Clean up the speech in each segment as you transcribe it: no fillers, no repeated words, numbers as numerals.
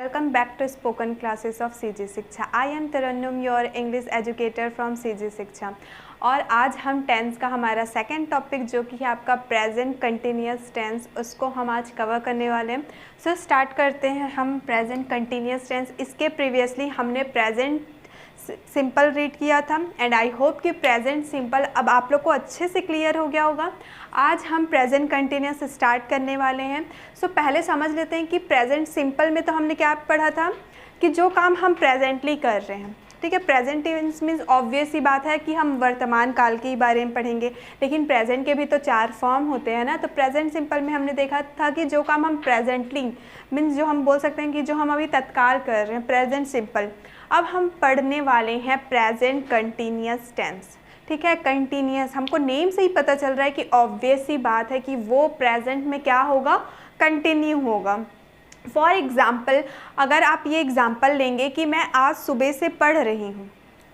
Welcome back to spoken classes of CG शिक्षा। I am Tarannum your English educator from CG शिक्षा। और आज हम टेंस का हमारा सेकेंड टॉपिक जो कि है आपका प्रेजेंट कंटिन्यूस टेंस, उसको हम आज कवर करने वाले हैं। सो स्टार्ट करते हैं हम प्रेजेंट कंटिन्यूस टेंस। इसके प्रीवियसली हमने प्रेजेंट सिंपल रीड किया था एंड आई होप कि प्रेजेंट सिंपल अब आप लोग को अच्छे से क्लियर हो गया होगा। आज हम प्रेजेंट कंटिन्यूस स्टार्ट करने वाले हैं। सो पहले समझ लेते हैं कि प्रेजेंट सिंपल में तो हमने क्या पढ़ा था कि जो काम हम प्रेजेंटली कर रहे हैं, ठीक है। प्रेजेंट टेंस मीन्स ऑब्वियस ही बात है कि हम वर्तमान काल के बारे में पढ़ेंगे, लेकिन प्रेजेंट के भी तो 4 फॉर्म होते हैं ना। तो प्रेजेंट सिंपल में हमने देखा था कि जो काम हम प्रेजेंटली मीन्स जो हम बोल सकते हैं कि जो हम अभी तत्काल कर रहे हैं, प्रेजेंट सिंपल। अब हम पढ़ने वाले हैं प्रेजेंट कंटिन्यूस टेंस, ठीक है। कंटिन्यूस हमको नेम से ही पता चल रहा है कि ऑब्वियस ही बात है कि वो प्रेजेंट में क्या होगा, कंटिन्यू होगा। फॉर एग्ज़ाम्पल अगर आप ये एग्ज़ाम्पल लेंगे कि मैं आज सुबह से पढ़ रही हूँ,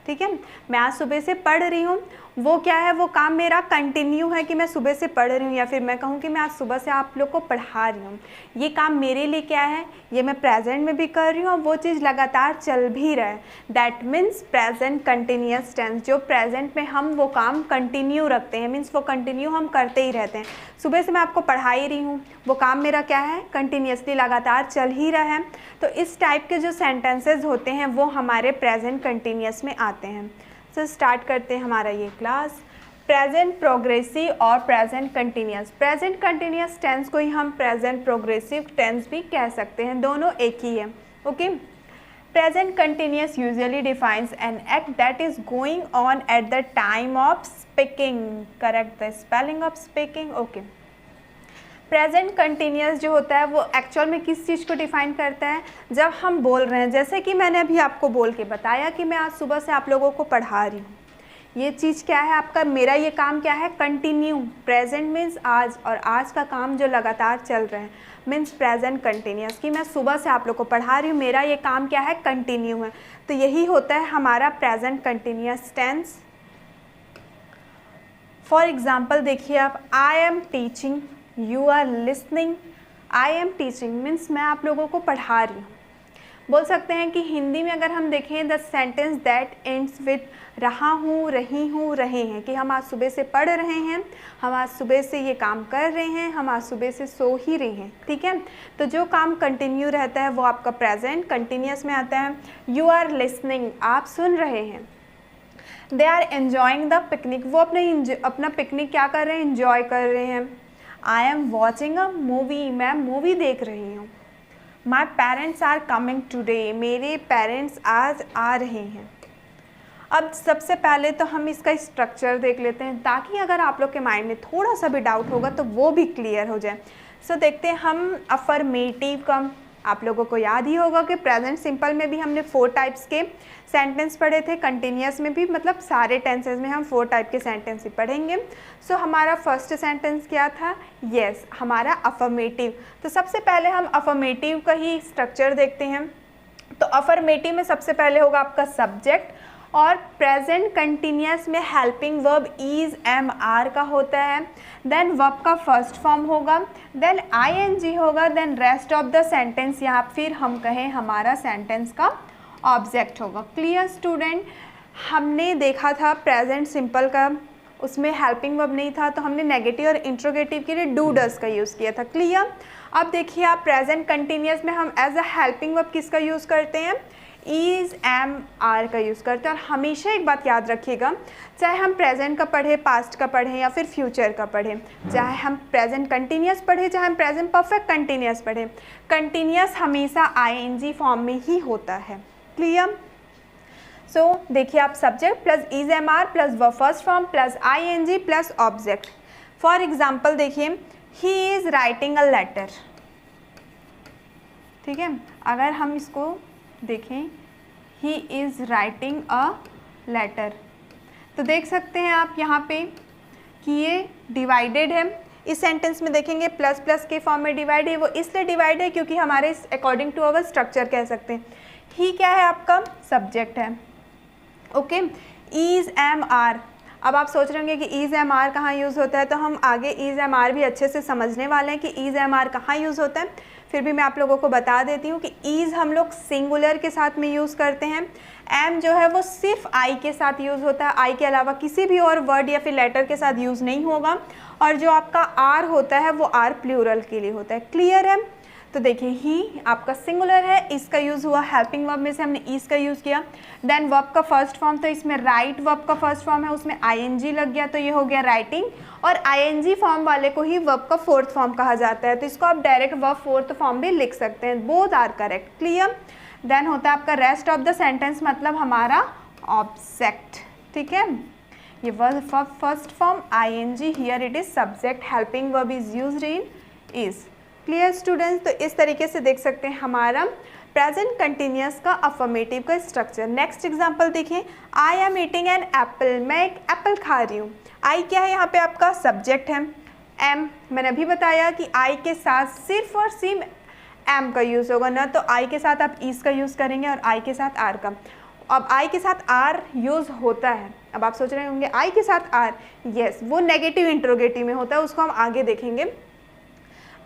ठीक है, मैं आज सुबह से पढ़ रही हूँ, वो क्या है, वो काम मेरा कंटिन्यू है कि मैं सुबह से पढ़ रही हूँ, या फिर मैं कहूँ कि मैं आज सुबह से आप लोग को पढ़ा रही हूँ। ये काम मेरे लिए क्या है, ये मैं प्रेजेंट में भी कर रही हूँ और वो चीज़ लगातार चल भी रहा है। That means present continuous tense. जो प्रेजेंट में हम वो काम कंटिन्यू रखते हैं, मीन्स वो कंटिन्यू हम करते ही रहते हैं। सुबह से मैं आपको पढ़ा ही रही हूँ, वो काम मेरा क्या है, कंटिन्यूसली लगातार चल ही रहा है। तो इस टाइप के जो सेंटेंसेज होते हैं वो हमारे प्रेजेंट कंटिन्यूस में आते हैं। तो स्टार्ट करते हैं हमारा ये क्लास। प्रेजेंट प्रोग्रेसिव और present continuous. Present continuous tense को ही हम प्रेजेंट प्रोग्रेसिव टेंस भी कह सकते हैं, दोनों एक ही है। Okay. Present continuous usually defines an act that is going on at the time of speaking. Correct the spelling of speaking. Okay. Present continuous जो होता है वो एक्चुअल में किस चीज़ को डिफाइन करता है, जब हम बोल रहे हैं, जैसे कि मैंने अभी आपको बोल के बताया कि मैं आज सुबह से आप लोगों को पढ़ा रही हूँ। ये चीज़ क्या है आपका, मेरा ये काम क्या है, कंटिन्यू। प्रेजेंट मीन्स आज, और आज का काम जो लगातार चल रहे हैं मीन्स प्रेजेंट कंटिन्यूस, कि मैं सुबह से आप लोग को पढ़ा रही हूँ, मेरा ये काम क्या है, कंटिन्यू है। तो यही होता है हमारा present continuous tense. For example देखिए आप, I am teaching, you are listening. I am teaching means मैं आप लोगों को पढ़ा रही हूँ। बोल सकते हैं कि हिंदी में अगर हम देखें, the sentence that ends with रहा हूँ, रही हूँ, रहे हैं, कि हम आज सुबह से पढ़ रहे हैं, हम आज सुबह से ये काम कर रहे हैं, हम आज सुबह से सो ही रहे हैं, ठीक है। तो जो काम कंटिन्यू रहता है वो आपका प्रेजेंट कंटिन्यूस में आता है। यू आर लिसनिंग, आप सुन रहे हैं। They are enjoying the picnic, वो अपना पिकनिक क्या कर रहे हैं, इन्जॉय कर रहे हैं। I am watching a movie, मैं मूवी देख रही हूँ। My parents are coming today, मेरे पेरेंट्स आज आ रहे हैं। अब सबसे पहले तो हम इसका स्ट्रक्चर देख लेते हैं, ताकि अगर आप लोग के माइंड में थोड़ा सा भी डाउट होगा तो वो भी क्लियर हो जाए। सो देखते हैं हम अफर्मेटिव का। आप लोगों को याद ही होगा कि प्रेजेंट सिंपल में भी हमने 4 टाइप्स के सेंटेंस पढ़े थे, कंटिन्यूस में भी, मतलब सारे टेंसेस में हम 4 टाइप के सेंटेंस ही पढ़ेंगे। सो हमारा फर्स्ट सेंटेंस क्या था, येस, हमारा अफर्मेटिव। तो सबसे पहले हम अफर्मेटिव का ही स्ट्रक्चर देखते हैं। तो अफर्मेटिव में सबसे पहले होगा आपका सब्जेक्ट, और प्रेजेंट कंटिन्यूस में helping verb is, am, are का होता है। देन वर्ब का फर्स्ट फॉर्म होगा, देन आईएनजी होगा, then rest of the sentence, या फिर हम कहें हमारा सेंटेंस का ऑब्जेक्ट होगा। Clear student. हमने देखा था प्रेजेंट सिंपल का, उसमें हेल्पिंग वर्ब नहीं था, तो हमने नेगेटिव और इंट्रोगेटिव के लिए डू डज का यूज़ किया था। क्लियर। अब देखिए आप प्रेजेंट कंटिन्यूस में हम एज अ हेल्पिंग वर्ब किसका यूज़ करते हैं, इज़, एम, आर का यूज़ करते हैं। और हमेशा एक बात याद रखिएगा, चाहे हम प्रेजेंट का पढ़ें, पास्ट का पढ़ें, या फिर फ्यूचर का पढ़ें, चाहे हम प्रेजेंट कंटिन्यूस पढ़ें, चाहे हम प्रेजेंट परफेक्ट कंटिन्यूस पढ़ें, कंटिन्यूस हमेशा आईएनजी फॉर्म में ही होता है। क्लियर। सो देखिए आप, subject plus is, am, are plus verb first form plus ING plus object. For example देखिए, he is writing a letter, ठीक है। अगर हम इसको देखें, he is writing a letter, तो देख सकते हैं आप यहाँ पे कि ये डिवाइडेड है। इस सेंटेंस में देखेंगे प्लस प्लस के फॉर्म में डिवाइड है, वो इसलिए डिवाइड है क्योंकि हमारे अकॉर्डिंग टू अवर स्ट्रक्चर कह सकते हैं। ही क्या है, आपका सब्जेक्ट है। ओके। इज़, एम, आर, अब आप सोच रहे होंगे कि इज़ एम आर कहाँ यूज़ होता है, तो हम आगे इज़ एम आर भी अच्छे से समझने वाले हैं कि इज़ एम आर कहाँ यूज़ होता है। फिर भी मैं आप लोगों को बता देती हूँ कि इज़ हम लोग सिंगुलर के साथ में यूज़ करते हैं। एम जो है वो सिर्फ आई के साथ यूज़ होता है, आई के अलावा किसी भी और वर्ड या फिर लेटर के साथ यूज़ नहीं होगा। और जो आपका आर होता है वो आर प्लूरल के लिए होता है। क्लियर है? तो देखिए ही आपका सिंगुलर है, इसका यूज़ हुआ, हेल्पिंग वर्ब में से हमने इस का यूज़ किया। देन वर्ब का फर्स्ट फॉर्म, तो इसमें राइट वर्ब का फर्स्ट फॉर्म है, उसमें आईएनजी लग गया, तो ये हो गया राइटिंग। और आईएनजी फॉर्म वाले को ही वर्ब का फोर्थ फॉर्म कहा जाता है, तो इसको आप डायरेक्ट वर्ब फोर्थ फॉर्म भी लिख सकते हैं। Both are correct. Clear? Then होता है आपका रेस्ट ऑफ द सेंटेंस, मतलब हमारा ऑब्जेक्ट। ठीक है, ये verb first form ING, here it is subject, helping verb is used in is. Clear students? तो इस तरीके से देख सकते हैं हमारा प्रेजेंट कंटिन्यूअस का अफर्मेटिव का स्ट्रक्चर। नेक्स्ट एग्जांपल देखिए, I am eating an apple, मैं एक एप्पल खा रही हूँ। आई क्या है यहाँ पे आपका सब्जेक्ट है। एम मैंने अभी बताया कि आई के साथ सिर्फ और सिर्फ एम का यूज़ होगा, ना तो आई के साथ आप इस का यूज़ करेंगे और आई के साथ आर का। अब आई के साथ आर यूज़ होता है। अब आप सोच रहे होंगे आई के साथ आर, यस वो नेगेटिव इंट्रोगेटिव में होता है, उसको हम आगे देखेंगे।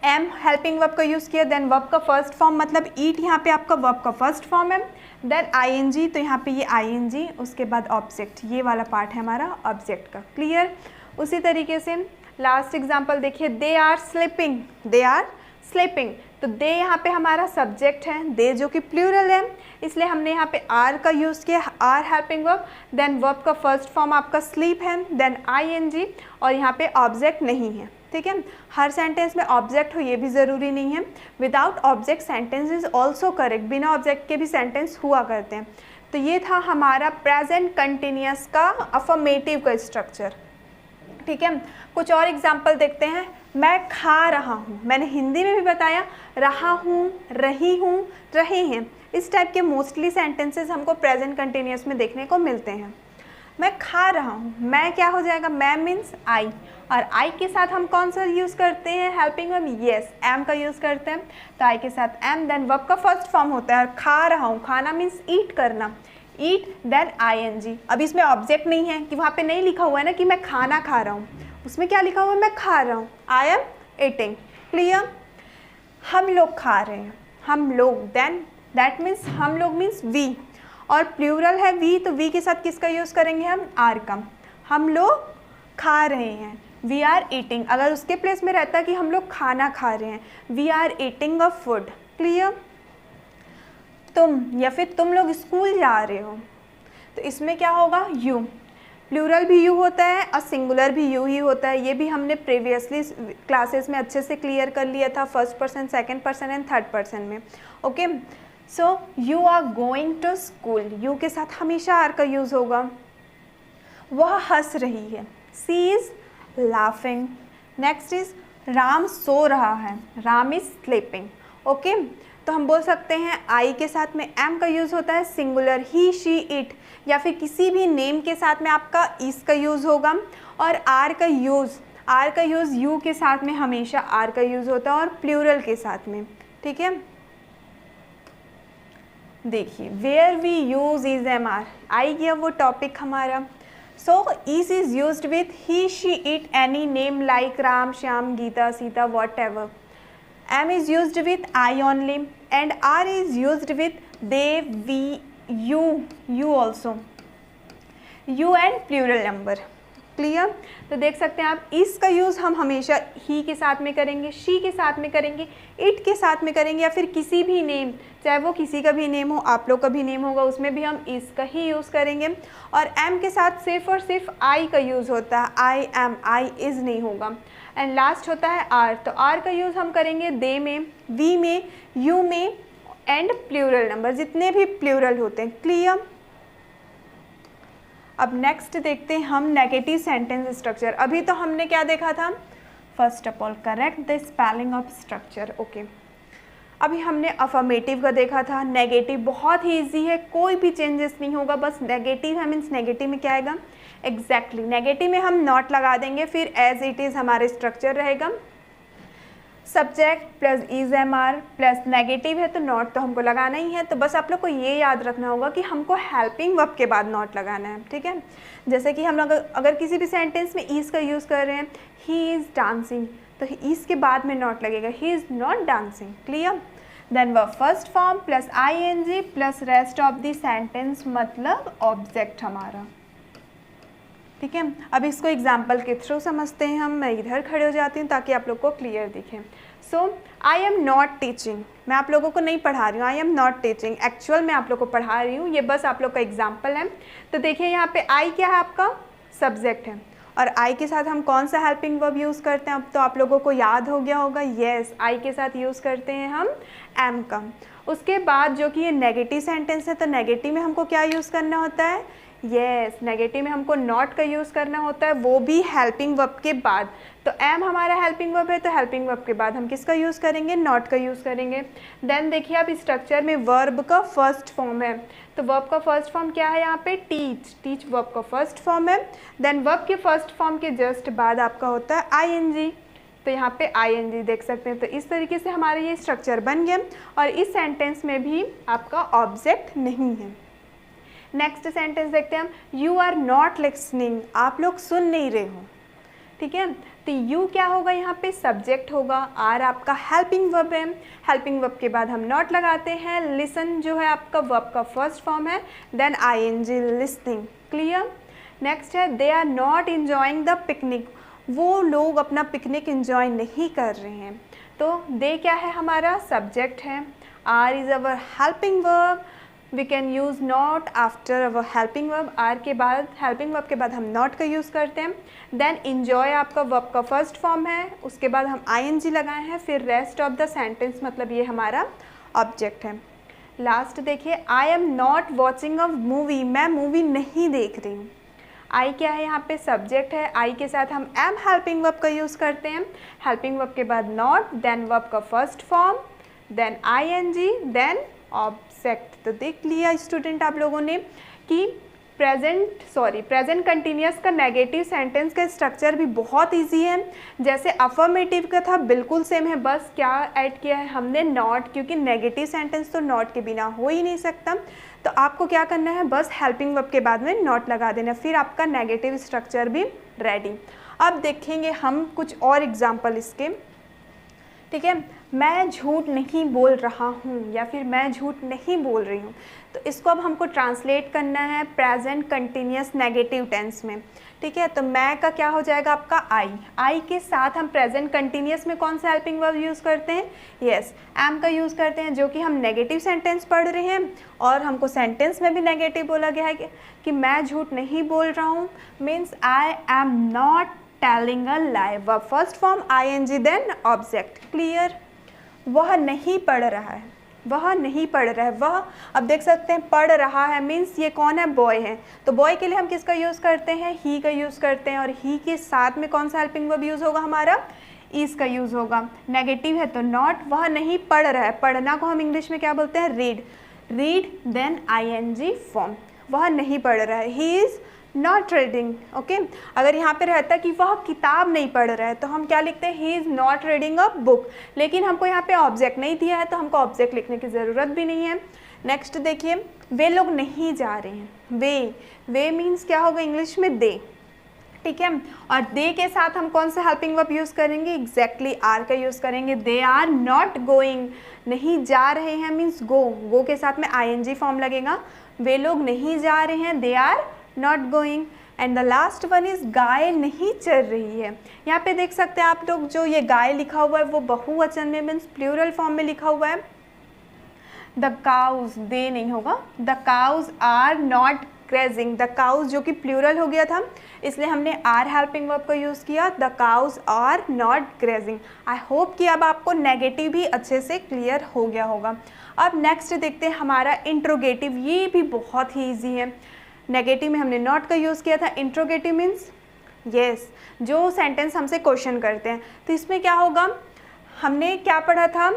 एम हेल्पिंग वर्ब का यूज़ किया, देन वर्ब का फर्स्ट फॉर्म मतलब ईट यहाँ पे आपका वर्ब का फर्स्ट फॉर्म है। देन आईएनजी, तो यहाँ पे ये आईएनजी, उसके बाद ऑब्जेक्ट, ये वाला पार्ट है हमारा ऑब्जेक्ट का। क्लियर? उसी तरीके से लास्ट एग्जांपल देखिए, they are sleeping, they are sleeping, तो दे यहाँ पे हमारा सब्जेक्ट है, दे जो कि प्लूरल है, इसलिए हमने यहाँ पे आर का यूज़ किया, are helping verb. Then verb का फर्स्ट फॉर्म आपका स्लीप है, देन आईएनजी, और यहाँ पे ऑब्जेक्ट नहीं है। ठीक है, हर सेंटेंस में ऑब्जेक्ट हो ये भी ज़रूरी नहीं है। Without object sentence is also correct, बिना ऑब्जेक्ट के भी सेंटेंस हुआ करते हैं। तो ये था हमारा प्रेजेंट कंटिन्यूअस का अफर्मेटिव का स्ट्रक्चर। ठीक है, कुछ और एग्जाम्पल देखते हैं। मैं खा रहा हूँ, मैंने हिंदी में भी बताया, रहा हूँ, रही हूँ, रहे हैं, इस टाइप के मोस्टली सेंटेंसेस हमको प्रेजेंट कंटिन्यूअस में देखने को मिलते हैं। मैं खा रहा हूँ, मैं क्या हो जाएगा, मैं मीन्स आई, और आई के साथ हम कौन सा यूज़ करते हैं, हेल्पिंग वर्ब, यस एम का यूज़ करते हैं, तो आई के साथ एम। देन वर्ब का फर्स्ट फॉर्म होता है, खा रहा हूँ, खाना मीन्स ईट करना, ईट, देन आईएनजी। अब इसमें ऑब्जेक्ट नहीं है कि वहाँ पे नहीं लिखा हुआ है ना कि मैं खाना खा रहा हूँ, उसमें क्या लिखा हुआ है, मैं खा रहा हूँ, आई एम ईटिंग। क्लियर? हम लोग खा रहे हैं, हम लोग, देन दैट मीन्स हम लोग मीन्स वी, और प्लूरल है वी, तो वी के साथ किसका यूज़ करेंगे हम, आर का। हम लोग खा रहे हैं, वी आर ईटिंग, अगर उसके प्लेस में रहता कि हम लोग खाना खा रहे हैं, we are eating a food. Clear? तुम या फिर तुम लोग स्कूल जा रहे हो, तो इसमें क्या होगा, यू, प्लूरल भी यू होता है और सिंगुलर भी यू ही होता है। ये भी हमने प्रीवियसली क्लासेस में अच्छे से क्लियर कर लिया था, first person, second person and third person में। Okay, so you are going to school, you के साथ हमेशा आर का यूज़ होगा। वह हंस रही है, she is laughing. Next is Ram सो रहा है, राम इज स्लीपिंग। ओके, तो हम बोल सकते हैं आई के साथ में एम का यूज़ होता है सिंगुलर, ही, शी, इट, या फिर किसी भी नेम के साथ में आपका इस का यूज़ होगा। और आर का यूज़ यू के साथ में हमेशा आर का यूज़ होता है, और प्लूरल के साथ में। ठीक है, देखिए where we use is am are, आई गया वो टॉपिक हमारा। So is is used with he, she, it, any name like Ram, Shyam, Geeta, Sita, whatever. M is used with I only, and R is used with they, we, you also. You and plural number. Clear? तो देख सकते हैं आप, इसका use हम हमेशा ही के साथ में करेंगे, शी के साथ में करेंगे, इट के साथ में करेंगे, या फिर किसी भी नेम, चाहे वो किसी का भी नेम हो, आप लोग का भी नेम होगा, उसमें भी हम इसका ही यूज़ करेंगे। और एम के साथ सिर्फ और सिर्फ आई का यूज़ होता है, आई एम, आई इज़ नहीं होगा। एंड लास्ट होता है आर, तो आर का यूज़ हम करेंगे दे में, वी में, यू में एंड प्लूरल नंबर, जितने भी प्लूरल होते हैं। क्लियर? अब नेक्स्ट देखते हैं हम नेगेटिव सेंटेंस स्ट्रक्चर। अभी तो हमने क्या देखा था, first of all correct the spelling of structure. Okay, अभी हमने अफर्मेटिव का देखा था। नेगेटिव बहुत ही इजी है, कोई भी चेंजेस नहीं होगा, बस नेगेटिव है मीन्स नेगेटिव में क्या आएगा, एग्जैक्टली नेगेटिव में हम नॉट लगा देंगे, फिर एज इट इज़ हमारे स्ट्रक्चर रहेगा। Subject plus is am are plus negative है तो नॉट तो हमको लगाना ही है। तो बस आप लोग को ये याद रखना होगा कि हमको हेल्पिंग वर्ब के बाद नॉट लगाना है, ठीक है। जैसे कि हम लोग अगर किसी भी सेंटेंस में इज़ का यूज़ कर रहे हैं, ही इज़ डांसिंग, तो इज़ के बाद में नॉट लगेगा, he is not dancing, clear. Then verb first form plus ing plus rest of the sentence मतलब ऑब्जेक्ट हमारा, ठीक है। अब इसको एग्जाम्पल के थ्रू समझते हैं हम। मैं इधर खड़े हो जाती हूँ ताकि आप लोग को क्लियर दिखे। सो आई एम नॉट टीचिंग, मैं आप लोगों को नहीं पढ़ा रही हूँ, आई एम नॉट टीचिंग, एक्चुअल मैं आप लोग को पढ़ा रही हूँ, ये बस आप लोग का एग्जाम्पल है। तो देखिए यहाँ पे आई क्या है, आपका सब्जेक्ट है, और आई के साथ हम कौन सा हेल्पिंग वर्ब यूज़ करते हैं, अब तो आप लोगों को याद हो गया होगा। येस, आई के साथ यूज़ करते हैं हम एम का। उसके बाद जो कि ये नेगेटिव सेंटेंस है, तो नेगेटिव में हमको क्या यूज़ करना होता है, येस, नेगेटिव में हमको नॉट का यूज़ करना होता है, वो भी हेल्पिंग वर्ब के बाद। तो एम हमारा हेल्पिंग वर्ब है, तो हेल्पिंग वर्ब के बाद हम किसका यूज़ करेंगे, नॉट का यूज़ करेंगे। देन देखिए अब स्ट्रक्चर में वर्ब का फर्स्ट फॉर्म है, तो वर्ब का फर्स्ट फॉर्म क्या है यहाँ पे, टीच, टीच वर्ब का फर्स्ट फॉर्म है। देन वर्ब के फर्स्ट फॉर्म के जस्ट बाद आपका होता है ing, तो यहाँ पे ing देख सकते हैं। तो इस तरीके से हमारा ये स्ट्रक्चर बन गया, और इस सेंटेंस में भी आपका ऑब्जेक्ट नहीं है। नेक्स्ट सेंटेंस देखते हैं हम, यू आर नॉट लिसनिंग, आप लोग सुन नहीं रहे हो, ठीक है। तो यू क्या होगा यहाँ पे, सब्जेक्ट होगा, आर आपका हेल्पिंग वर्ब है, हेल्पिंग वर्ब के बाद हम नॉट लगाते हैं। लिसन जो है आपका वर्ब का फर्स्ट फॉर्म है, then ing listening, clear. Next है they are not enjoying the picnic, वो लोग अपना पिकनिक इंजॉय नहीं कर रहे हैं। तो दे क्या है, हमारा सब्जेक्ट है, are is our helping verb, we can use not after our helping verb, are के बाद हेल्पिंग वर्ब के बाद हम नॉट का यूज़ करते हैं। देन इंजॉय आपका वर्ब का फर्स्ट फॉर्म है, उसके बाद हम ing लगाए हैं, फिर रेस्ट ऑफ द सेंटेंस मतलब ये हमारा ऑब्जेक्ट है। लास्ट देखिए, I am not watching a movie, मैं मूवी नहीं देख रही हूँ। आई क्या है यहाँ पे, सब्जेक्ट है, आई के साथ हम एम हेल्पिंग वर्ब का यूज़ करते हैं, हेल्पिंग वर्ब के बाद नॉट, देन वर्ब का first form, then ing, then object. तो देख लिया स्टूडेंट आप लोगों ने कि प्रेजेंट कंटिन्यूअस का नेगेटिव सेंटेंस का स्ट्रक्चर भी बहुत इजी है, जैसे अफर्मेटिव का था बिल्कुल सेम है, बस क्या ऐड किया है हमने, नॉट, क्योंकि नेगेटिव सेंटेंस तो नॉट के बिना हो ही नहीं सकता। तो आपको क्या करना है, बस हेल्पिंग वर्ब के बाद में नॉट लगा देना, फिर आपका नेगेटिव स्ट्रक्चर भी रेडी। अब देखेंगे हम कुछ और एग्जाम्पल इसके, ठीक है। मैं झूठ नहीं बोल रहा हूँ या फिर मैं झूठ नहीं बोल रही हूँ, तो इसको अब हमको ट्रांसलेट करना है प्रेजेंट कंटिन्यूअस नेगेटिव टेंस में, ठीक है। तो मैं का क्या हो जाएगा आपका आई के साथ हम प्रेजेंट कंटिन्यूअस में कौन सा हेल्पिंग वर्ब यूज़ करते हैं, येस, एम का यूज़ करते हैं, जो कि हम नेगेटिव सेंटेंस पढ़ रहे हैं और हमको सेंटेंस में भी नेगेटिव बोला गया है कि मैं झूठ नहीं बोल रहा हूँ, means I am not telling a lie, verb first form ing, then object, clear. वह नहीं पढ़ रहा है, वह नहीं पढ़ रहा है, वह, अब देख सकते हैं पढ़ रहा है मीन्स ये कौन है, बॉय है, तो बॉय के लिए हम किसका यूज़ करते हैं, ही का यूज़ करते हैं, और ही के साथ में कौन सा हेल्पिंग वर्ब यूज़ होगा हमारा, इज का यूज़ होगा। नेगेटिव है तो नॉट, वह नहीं पढ़ रहा है, पढ़ना को हम इंग्लिश में क्या बोलते हैं, read, read then ing form, वह नहीं पढ़ रहा है, he is not reading, okay. अगर यहाँ पे रहता कि वह किताब नहीं पढ़ रहा है तो हम क्या लिखते हैं, he is not reading a book, लेकिन हमको यहाँ पे ऑब्जेक्ट नहीं दिया है तो हमको ऑब्जेक्ट लिखने की ज़रूरत भी नहीं है। नेक्स्ट देखिए, वे लोग नहीं जा रहे हैं, वे मीन्स क्या होगा इंग्लिश में, दे, ठीक है। और दे के साथ हम कौन सा हेल्पिंग वर्ब यूज़ करेंगे, एग्जैक्टली आर का यूज़ करेंगे, दे आर नॉट गोइंग, नहीं जा रहे हैं मीन्स गो के साथ में ing फॉर्म लगेगा, वे लोग नहीं जा रहे हैं, they are not going. And the last one is गाय नहीं चल रही है। यहाँ पे देख सकते हैं आप लोग, जो ये गाय लिखा हुआ है वो बहुवचन में मीन्स प्लूरल फॉर्म में लिखा हुआ है। द काउज, दे नहीं होगा, the cows are not grazing, the cows जो कि प्लूरल हो गया था इसलिए हमने आर हेल्पिंग वर्ब का यूज़ किया, the cows are not grazing. I hope कि अब आपको नेगेटिव भी अच्छे से क्लियर हो गया होगा। अब नेक्स्ट देखते हैं हमारा इंट्रोगेटिव, ये भी बहुत ही ईजी है। नेगेटिव में हमने नॉट का यूज़ किया था, इंट्रोगेटिव मीन्स येस, जो सेंटेंस हमसे क्वेश्चन करते हैं। तो इसमें क्या होगा, हमने क्या पढ़ा था,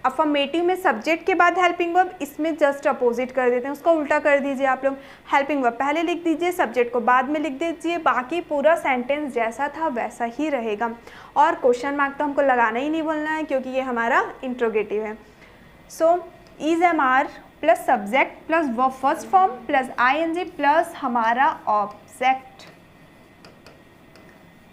अफर्मेटिव में सब्जेक्ट के बाद हेल्पिंग वर्ब, इसमें जस्ट अपोजिट कर देते हैं, उसको उल्टा कर दीजिए आप लोग। हेल्पिंग वर्ब पहले लिख दीजिए, सब्जेक्ट को बाद में लिख दीजिए, बाकी पूरा सेंटेंस जैसा था वैसा ही रहेगा। और क्वेश्चन मार्क तो हमको लगाना ही नहीं बोलना है क्योंकि ये हमारा इंट्रोगेटिव है। So is am are plus subject plus verb first form plus ING plus हमारा object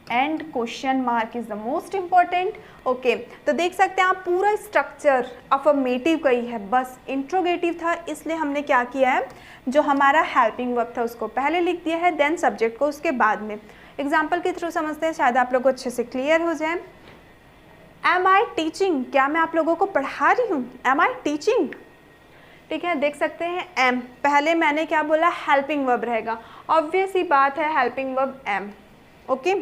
and question mark is the most important. Okay, तो देख सकते हैं आप पूरा स्ट्रक्चर अफर्मेटिव का ही है, बस इंट्रोगेटिव था इसलिए हमने क्या किया है, जो हमारा हेल्पिंग वर्ब था उसको पहले लिख दिया है, देन सब्जेक्ट को उसके बाद में। एग्जाम्पल के थ्रू समझते हैं, शायद आप लोगों को अच्छे से क्लियर हो जाए। एम आई टीचिंग, क्या मैं आप लोगों को पढ़ा रही हूँ? एम आई टीचिंग, ठीक है, देख सकते हैं एम, पहले मैंने क्या बोला, हेल्पिंग वर्ब रहेगा, ऑब्वियस ही बात है, helping verb am. Okay,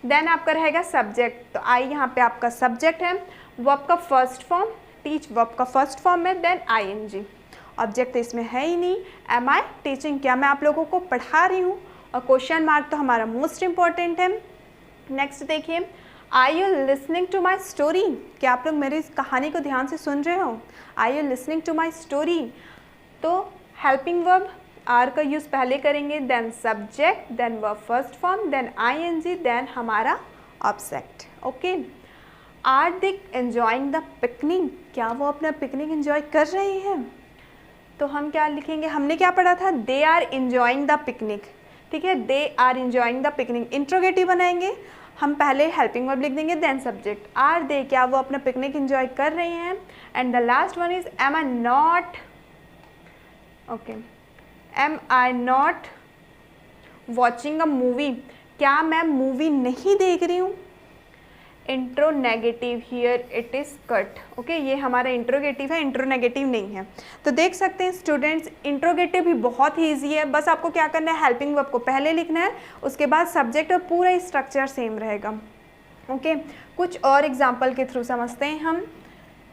then आपका रहेगा सब्जेक्ट, तो आई यहाँ पे आपका सब्जेक्ट है, वर्ब का फर्स्ट फॉर्म, टीच वर्ब का फर्स्ट फॉर्म है, देन आईएनजी। ऑब्जेक्ट तो इसमें है ही नहीं, एम आई टीचिंग, क्या मैं आप लोगों को पढ़ा रही हूँ, और क्वेश्चन मार्क तो हमारा मोस्ट इम्पॉर्टेंट है। नेक्स्ट देखिए, are you listening to my story, क्या आप लोग मेरी इस कहानी को ध्यान से सुन रहे हो? Are you listening to my story, तो हेल्पिंग वर्ब आर का यूज़ पहले करेंगे, then subject, then verb first form, then ING, then हमारा object. Okay, are they enjoying the picnic, क्या वो अपना पिकनिक एंजॉय कर रहे हैं? तो हम क्या लिखेंगे, हमने क्या पढ़ा था, they are enjoying the picnic, ठीक है, they are enjoying the picnic. Interrogative बनाएंगे हम, पहले हेल्पिंग वर्ब लिख देंगे, देन सब्जेक्ट, आर दे, क्या वो अपना पिकनिक एंजॉय कर रहे हैं, and the last one is am I not, okay, am I not watching a movie, क्या मैं मूवी नहीं देख रही हूँ? Intro negative, here it is cut. Okay, ये हमारा इंट्रोगेटिव है, इंट्रो नेगेटिव नहीं है। तो देख सकते हैं स्टूडेंट्स, इंट्रोगेटिव भी बहुत ही ईजी है, बस आपको क्या करना है, हेल्पिंग वर्ब को पहले लिखना है, उसके बाद सब्जेक्ट, और पूरा स्ट्रक्चर सेम रहेगा। ओके, कुछ और एग्जाम्पल के थ्रू समझते हैं हम।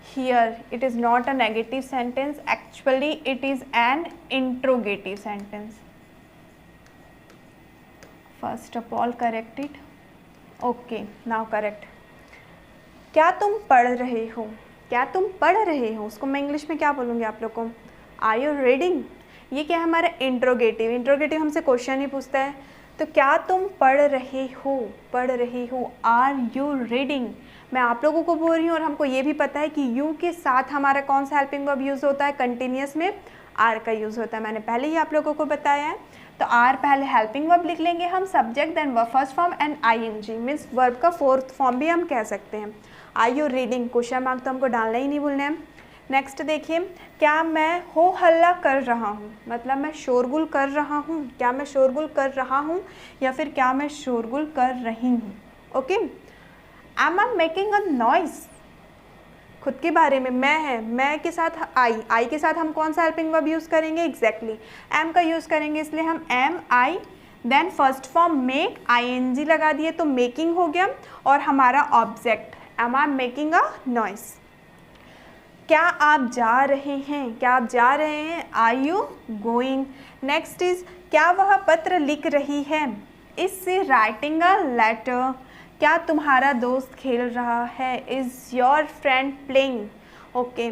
Here it is not a negative sentence, actually it is an interrogative sentence. First of all correct it. Okay, now correct. क्या तुम पढ़ रहे हो, क्या तुम पढ़ रहे हो, उसको मैं इंग्लिश में क्या बोलूँगी आप लोग को, आर यू रीडिंग। ये क्या है हमारा इंट्रोगेटिव, इंट्रोगेटिव हमसे क्वेश्चन ही पूछता है, तो क्या तुम पढ़ रहे हो, पढ़ रही हो, आर यू रीडिंग। मैं आप लोगों को बोल रही हूँ और हमको ये भी पता है कि यू के साथ हमारा कौन सा हेल्पिंग वर्ब यूज़ होता है, कंटिन्यूस में आर का यूज़ होता है, मैंने पहले ही आप लोगों को बताया है। तो आर पहले हेल्पिंग वर्ब लिख लेंगे हम, subject, then verb first form and ING, means verb का फोर्थ फॉर्म भी हम कह सकते हैं। Are you reading, question mark तो हमको डालना ही नहीं भूलना है। नेक्स्ट देखिए, क्या मैं हो हल्ला कर रहा हूँ, मतलब मैं शोरगुल कर रहा हूँ, क्या मैं शोरगुल कर रहा हूँ, या फिर क्या मैं शोरगुल कर रही हूँ। Okay, am I making a noise, खुद के बारे में मैं है, मैं के साथ आई के साथ हम कौन सा हेल्पिंग वर्ब यूज़ करेंगे, एग्जैक्टली एम का यूज़ करेंगे, इसलिए हम am I, then first form make, ING लगा दिए तो मेकिंग हो गया, और हमारा object am I making a noise. क्या आप जा रहे हैं, क्या आप जा रहे हैं, are you going. Next is, क्या वह पत्र लिख रही है, is she writing a letter. क्या तुम्हारा दोस्त खेल रहा है, is your friend playing. Okay,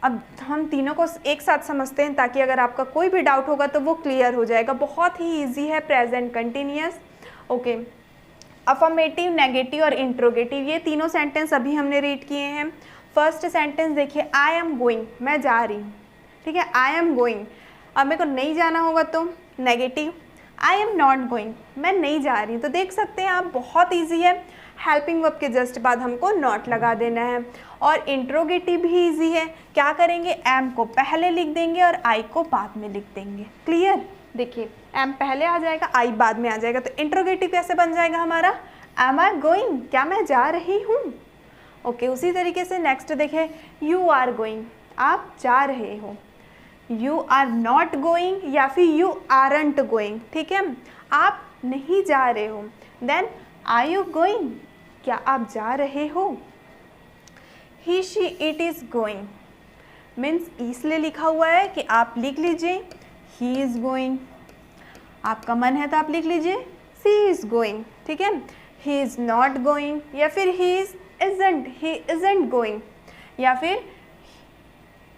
अब हम तीनों को एक साथ समझते हैं ताकि अगर आपका कोई भी डाउट होगा तो वो क्लियर हो जाएगा। बहुत ही इजी है, present continuous. Okay, affirmative, negative और इंट्रोगेटिव, ये तीनों सेंटेंस अभी हमने रीड किए हैं। फर्स्ट सेंटेंस देखिए, आई एम गोइंग, मैं जा रही हूँ, ठीक है, आई एम गोइंग। अब मेरे को नहीं जाना होगा तो negative, I am not going, मैं नहीं जा रही। तो देख सकते हैं आप, बहुत ईजी है, हेल्पिंग वर्ब के जस्ट बाद हमको नॉट लगा देना है। और इंट्रोगेटिव भी ईजी है, क्या करेंगे, एम को पहले लिख देंगे और आई को बाद में लिख देंगे। क्लियर, देखिए एम पहले आ जाएगा, आई बाद में आ जाएगा। तो इंट्रोगेटिव कैसे बन जाएगा हमारा, एम आई गोइंग, क्या मैं जा रही हूँ। ओके, उसी तरीके से नेक्स्ट देखें, यू आर गोइंग, आप जा रहे हो, यू आर नॉट गोइंग या फिर यू आरंट गोइंग, ठीक है, आप नहीं जा रहे हो। देन आर यू गोइंग, क्या आप जा रहे हो। He she it is going, means इसलिए लिखा हुआ है कि आप लिख लीजिए ही इज़ गोइंग, आपका मन है तो आप लिख लीजिए सी इज़ गोइंग, ठीक है, ही इज़ नॉट गोइंग या फिर ही इज़ इजंट गोइंग, या फिर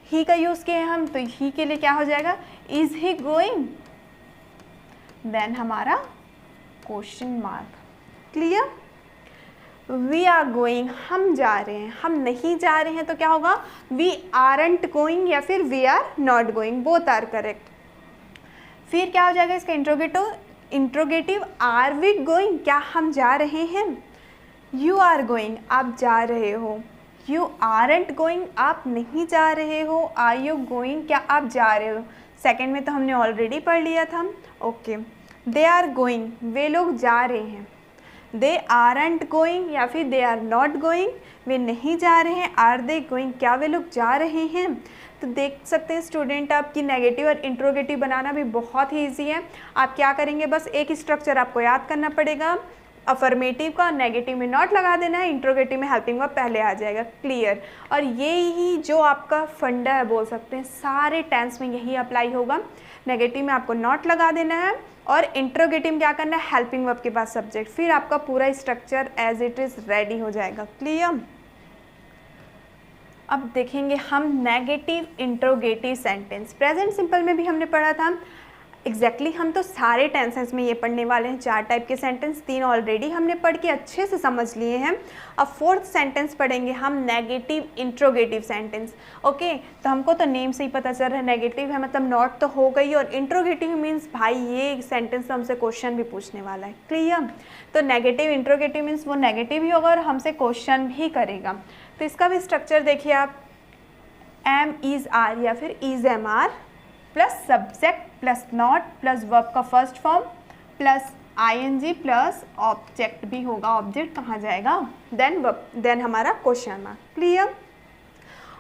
ही का यूज किए हम तो ही के लिए क्या हो जाएगा, इज ही गोइंग, देन हमारा question mark. Clear? We are going, हम जा रहे हैं, हम नहीं जा रहे हैं तो क्या होगा, वी आरंट गोइंग या फिर we are not going, both are correct. फिर क्या हो जाएगा इसका इंट्रोगेटिव, आर वी गोइंग, क्या हम जा रहे हैं, यू आर गोइंग, आप जा रहे हो, यू आरंट गोइंग, आप नहीं जा रहे हो, आर यू गोइंग, क्या आप जा रहे हो। सेकेंड में तो हमने ऑलरेडी पढ़ लिया था। ओके, दे आर गोइंग, वे लोग जा रहे हैं, दे आरंट गोइंग या फिर दे आर नॉट गोइंग, वे नहीं जा रहे हैं, आर दे गोइंग, क्या वे लोग जा रहे हैं। तो देख सकते हैं स्टूडेंट आपकी नेगेटिव और इंट्रोगेटिव बनाना भी बहुत ही ईजी है। आप क्या करेंगे, बस एक स्ट्रक्चर आपको याद करना पड़ेगा, अफर्मेटिव का, नेगेटिव में नॉट लगा देना है, इंट्रोगेटिव में हेल्पिंग वर्ब पहले आ जाएगा। क्लियर? और ये ही जो आपका फंडा है बोल सकते हैं, सारे टेंस में यही अप्लाई होगा। नेगेटिव में आपको नॉट लगा देना है और इंट्रोगेटिव में क्या करना है, हेल्पिंग वर्ब के बाद सब्जेक्ट, फिर आपका पूरा structure as it is ready हो जाएगा। क्लियर? अब देखेंगे हम negative interrogative sentence. Present simple में भी हमने पढ़ा था एग्जैक्टली हम तो सारे टेंसेस में ये पढ़ने वाले हैं, 4 टाइप के सेंटेंस, 3 ऑलरेडी हमने पढ़ के अच्छे से समझ लिए हैं। अब 4th सेंटेंस पढ़ेंगे हम, नेगेटिव इंट्रोगेटिव सेंटेंस। ओके, तो हमको तो नेम से ही पता चल रहा है नेगेटिव है मतलब नॉट तो हो गई, और इंट्रोगेटिव मीन्स भाई ये सेंटेंस तो हमसे क्वेश्चन भी पूछने वाला है। क्लियर? तो नेगेटिव इंट्रोगेटिव मीन्स वो नेगेटिव ही होगा और हमसे क्वेश्चन भी करेगा। तो इसका भी स्ट्रक्चर देखिए आप, एम इज आर या फिर is am are plus subject plus not plus verb का first form plus ING plus object भी होगा, ऑब्जेक्ट कहाँ जाएगा, देन वर्ब, देन हमारा क्वेश्चन मार्क। क्लियर?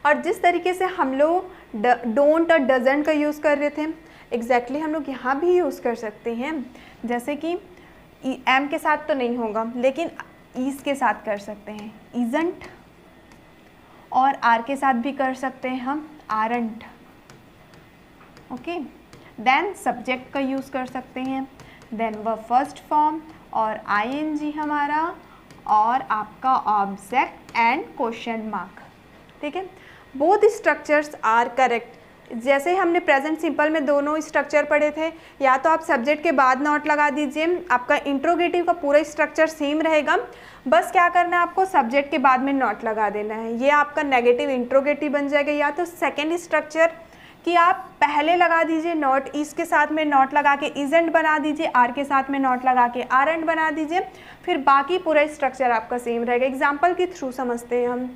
और जिस तरीके से हम लोग डोंट और डजंट का यूज़ कर रहे थे, एग्जैक्टली हम लोग यहाँ भी यूज़ कर सकते हैं। जैसे कि एम के साथ तो नहीं होगा लेकिन ईज के साथ कर सकते हैं, इजंट, और आर के साथ भी कर सकते हैं हम, आरंट। ओके, देन सब्जेक्ट का यूज़ कर सकते हैं, देन वर्ब फर्स्ट फॉर्म और आईएनजी हमारा, और आपका ऑब्जेक्ट एंड क्वेश्चन मार्क। ठीक है, बोथ स्ट्रक्चर्स आर करेक्ट। जैसे हमने प्रेजेंट सिंपल में दोनों स्ट्रक्चर पढ़े थे, या तो आप सब्जेक्ट के बाद नॉट लगा दीजिए, आपका इंट्रोगेटिव का पूरा स्ट्रक्चर सेम रहेगा, बस क्या करना है आपको, सब्जेक्ट के बाद में नॉट लगा देना है, ये आपका नेगेटिव इंट्रोगेटिव बन जाएगा। या तो सेकेंड स्ट्रक्चर कि आप पहले लगा दीजिए नॉट, इस के साथ में नॉट लगा के इजेंट बना दीजिए, आर के साथ में नॉट लगा के आरंट बना दीजिए, फिर बाकी पूरा स्ट्रक्चर आपका सेम रहेगा। एग्जाम्पल के थ्रू समझते हैं हम,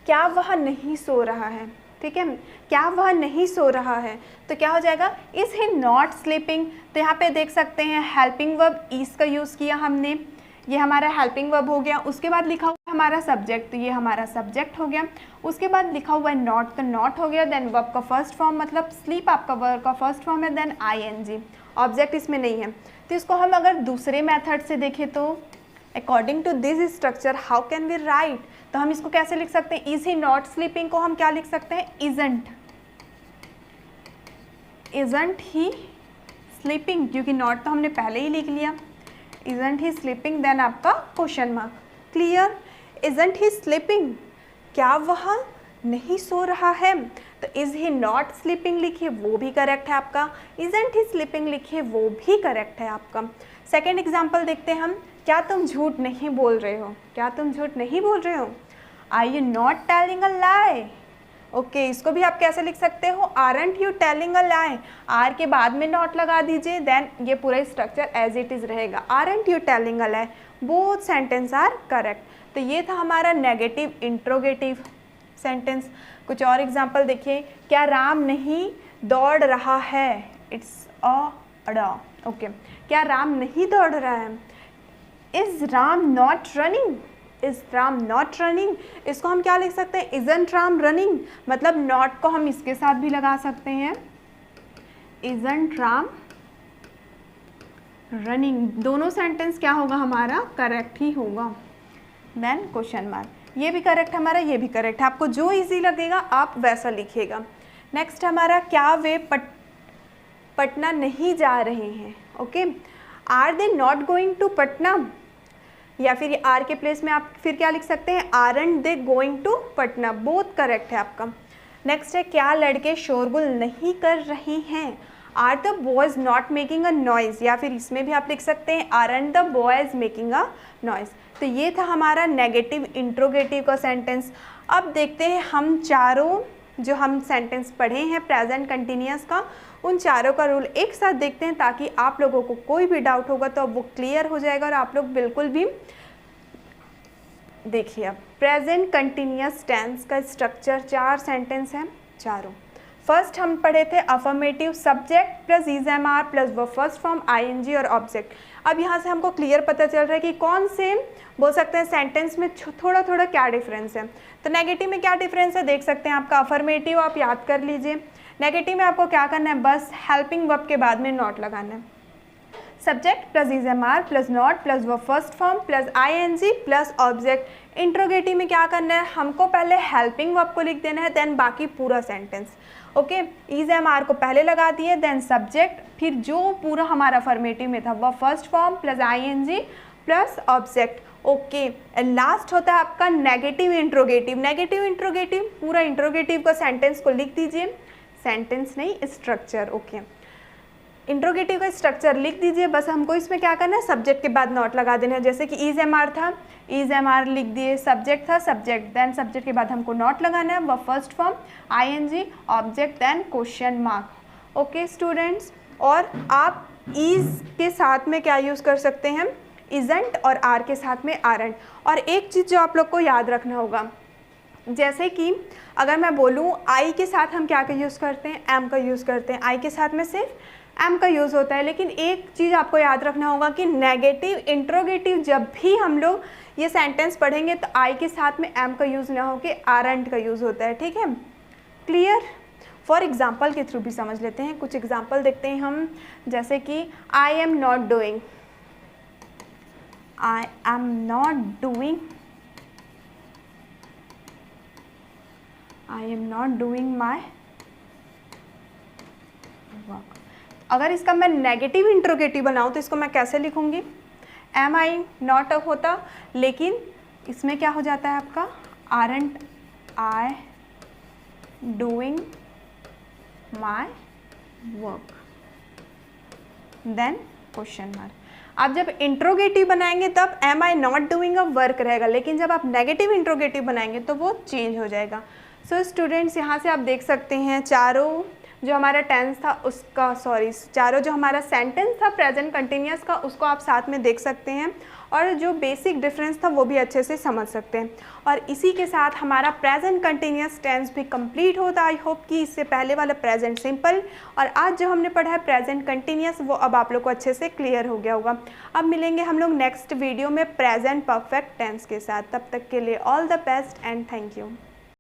क्या वह नहीं सो रहा है, ठीक है, क्या वह नहीं सो रहा है, तो क्या हो जाएगा, इज ही नॉट स्लीपिंग। तो यहाँ पे देख सकते हैं हेल्पिंग वर्ब इज का यूज़ किया हमने, ये हमारा हेल्पिंग वर्ब हो गया, उसके बाद लिखा हुआ हमारा सब्जेक्ट, तो ये हमारा सब्जेक्ट हो गया, उसके बाद लिखा हुआ है नॉट, तो नॉट हो गया, देन वर्ब का फर्स्ट फॉर्म मतलब स्लीप आपका वर्ब का फर्स्ट फॉर्म है, देन आईएनजी, ऑब्जेक्ट इसमें नहीं है। तो इसको हम अगर दूसरे मेथड से देखें तो according to this structure how can we write, तो हम इसको कैसे लिख सकते हैं, इज ही नॉट स्लीपिंग को हम क्या लिख सकते हैं, इजंट, इजंट ही स्लीपिंग, क्योंकि नॉट तो हमने पहले ही लिख लिया, इजंट ही स्लीपिंग, देन आपका question mark. Clear? Isn't he sleeping, क्या वह नहीं सो रहा है, तो इज ही नॉट स्लीपिंग लिखिए वो भी करेक्ट है आपका, इजंट ही स्लीपिंग लिखिए वो भी करेक्ट है आपका। सेकेंड एग्जाम्पल देखते हैं हम, क्या तुम झूठ नहीं बोल रहे हो, क्या तुम झूठ नहीं बोल रहे हो, are you not telling a lie. Okay, इसको भी आप कैसे लिख सकते हो, aren't you telling a lie, are के बाद में नॉट लगा दीजिए, देन ये पूरा स्ट्रक्चर एज इट इज़ रहेगा, aren't you telling a lie, both sentence are correct. तो ये था हमारा नेगेटिव इंट्रोगेटिव सेंटेंस। कुछ और एग्जाम्पल देखिए, क्या राम नहीं दौड़ रहा है, इट्स अ, ओके, क्या राम नहीं दौड़ रहा है, is Ram not running, is Ram not running, इसको हम क्या लिख सकते हैं, इजंट राम रनिंग, मतलब नॉट को हम इसके साथ भी लगा सकते हैं, इजंट राम रनिंग, दोनों सेंटेंस क्या होगा हमारा, करेक्ट ही होगा। देन क्वेश्चन मार्क, ये भी करेक्ट हमारा, ये भी करेक्ट है, आपको जो इजी लगेगा आप वैसा लिखिएगा। नेक्स्ट हमारा, क्या वे पटना नहीं जा रहे हैं, okay, are they not going to Patna, या फिर आर के प्लेस में आप फिर क्या लिख सकते हैं, aren't they going to Patna, both correct है आपका। नेक्स्ट है, क्या लड़के शोरगुल नहीं कर रहे हैं, are the boys not making a noise, या फिर इसमें भी आप लिख सकते हैं aren't the boys making a noise. तो ये था हमारा नेगेटिव इंट्रोगेटिव का सेंटेंस। अब देखते हैं हम चारों जो हम सेंटेंस पढ़े हैं प्रेजेंट कंटिन्यूअस का, उन चारों का रूल एक साथ देखते हैं ताकि आप लोगों को कोई भी डाउट होगा तो अब वो क्लियर हो जाएगा और आप लोग बिल्कुल भी देखिए। अब प्रेजेंट कंटिन्यूअस टेंस का स्ट्रक्चर 4 सेंटेंस हैं चारों। फर्स्ट हम पढ़े थे affirmative subject plus is am are plus verb first form ING और ऑब्जेक्ट। अब यहाँ से हमको क्लियर पता चल रहा है कि कौन से बोल सकते हैं सेंटेंस में थोड़ा थोड़ा क्या डिफरेंस है। तो नेगेटिव में क्या डिफरेंस है देख सकते हैं, आपका अफर्मेटिव आप याद कर लीजिए। नेगेटिव में आपको क्या करना है, बस हेल्पिंग वर्ब के बाद में नॉट लगाना है। Subject plus is am are plus not plus verb first form plus ING plus object. Interrogative में क्या करना है, हमको पहले हेल्पिंग वर्ब को लिख देना है, देन बाकी पूरा sentence. Okay, is am are को पहले लगा दिए, देन सब्जेक्ट, फिर जो पूरा हमारा अफर्मेटिव में था वह first form plus ING plus object. Okay, last होता है आपका नेगेटिव इंट्रोगेटिव। नेगेटिव इंट्रोगेटिव पूरा इंट्रोगेटिव का सेंटेंस को लिख दीजिए, सेंटेंस नहीं स्ट्रक्चर। ओके, इंट्रोगेटिव का स्ट्रक्चर लिख दीजिए, बस हमको इसमें क्या करना है, सब्जेक्ट के बाद नॉट लगा देना है। जैसे कि इज एम आर था, इज एम आर लिख दिए, सब्जेक्ट था सब्जेक्ट, देन सब्जेक्ट के बाद हमको नॉट लगाना है, वह first form ING object then question mark. Okay students, और आप इज के साथ में क्या यूज़ कर सकते हैं, इजंट, और आर के साथ में आरंट। और एक चीज़ जो आप लोग को याद रखना होगा, जैसे कि अगर मैं बोलूँ आई के साथ हम क्या का यूज़ करते हैं, एम का यूज़ करते हैं, आई के साथ में सिर्फ एम का यूज़ होता है। लेकिन एक चीज़ आपको याद रखना होगा कि नेगेटिव इंट्रोगेटिव जब भी हम लोग ये सेंटेंस पढ़ेंगे तो आई के साथ में एम का यूज़ ना हो के आरंट का यूज़ होता है। ठीक है, क्लियर। फॉर एग्जाम्पल के थ्रू भी समझ लेते हैं, कुछ एग्जाम्पल देखते हैं हम। जैसे कि आई am not doing, I am not doing, I am not doing my work. अगर इसका मैं नेगेटिव इंट्रोगेटिव बनाऊँ तो इसको मैं कैसे लिखूँगी, एम आई नॉट होता, लेकिन इसमें क्या हो जाता है आपका, aren't I doing my work, then question mark. आप जब इंट्रोगेटिव बनाएंगे तब am I not doing a work रहेगा, लेकिन जब आप नेगेटिव इंट्रोगेटिव बनाएंगे तो वो चेंज हो जाएगा। सो स्टूडेंट्स, यहाँ से आप देख सकते हैं चारों जो हमारा टेंस था उसका, चारों जो हमारा सेंटेंस था प्रेजेंट कंटिन्यूअस का, उसको आप साथ में देख सकते हैं और जो बेसिक डिफरेंस था वो भी अच्छे से समझ सकते हैं। और इसी के साथ हमारा प्रेजेंट कंटिन्यूअस टेंस भी कंप्लीट होता। आई होप कि इससे पहले वाला प्रेजेंट सिंपल और आज जो हमने पढ़ा है प्रेजेंट कंटिन्यूअस वो अब आप लोग को अच्छे से क्लियर हो गया होगा। अब मिलेंगे हम लोग नेक्स्ट वीडियो में प्रेजेंट परफेक्ट टेंस के साथ। तब तक के लिए all the best and thank you.